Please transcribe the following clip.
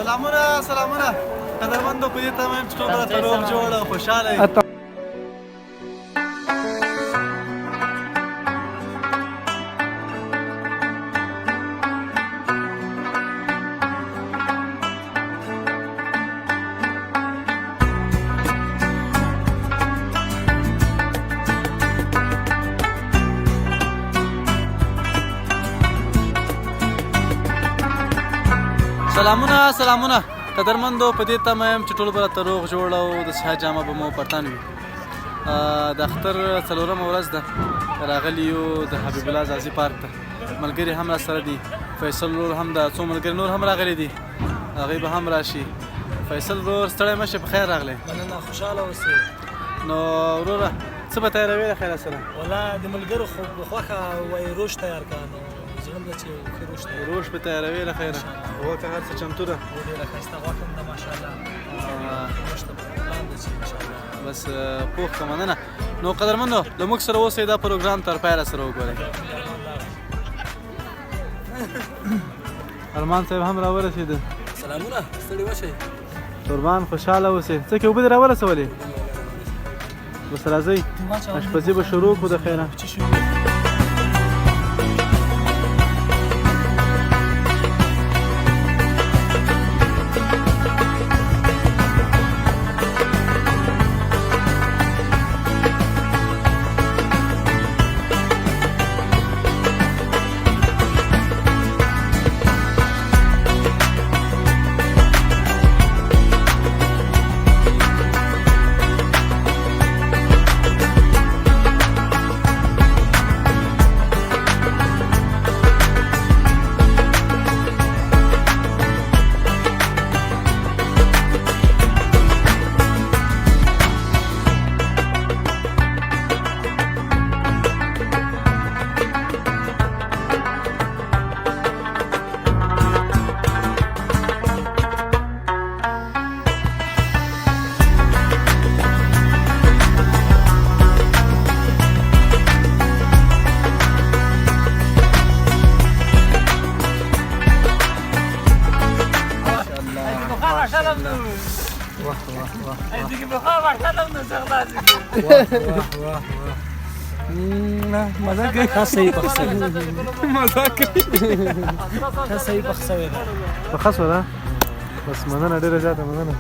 سلامونه قدرمندو په دې تمام چې ټول راته روغ جوړ او خوشحاله یې. سلامونه قدرمندو په دې تمه یم چې ټول به راته روغ جوړ او د صحت جامه به مو پرتان وي. د اختر څلورمه ورځ ده، راغلي یو د حبیب الله ځاځي پارک ته. ملګري هم راسره دي، فیصل ورور هم ده، څو ملګري نور هم راغلي دي، هغوی به هم راشي. فیصل ورور ستړی مه شې، په خیر راغلی. مننه، خوشحاله اوسئ. نو وروره څه به تیاروې د خیره سره؟ والله د ملګرو خوښه وایي روش تیار کړه، نو زړه مې ده چې ښه روش تیار روش به تیاروې له خیره. غوښه هر څه چمتو ده؟ ډېره ښایسته غوښه هم ده ماشاءالله. روش ته پلان ده چې انشاءالله بس پوخ ښه مننه. نو قدرمندو له موږ سره اوسئ، دا پروګرام تر پایه سره وګورئ. ارمان صاحب هم راورسېده. سلامونه، ستړي مه شئ. قربان خوشحاله اوسئ. څه کې اوبه دې راورسولې؟ بس راځئ اشپزي به شروع کړو د خیره. مزه کوي، ښه صحیح پخ شوی ده. مزه کوي، ښه صحیح پخ شوی ده. پخه شوه ده؟ بس مننه، ډېره زیاته مننه.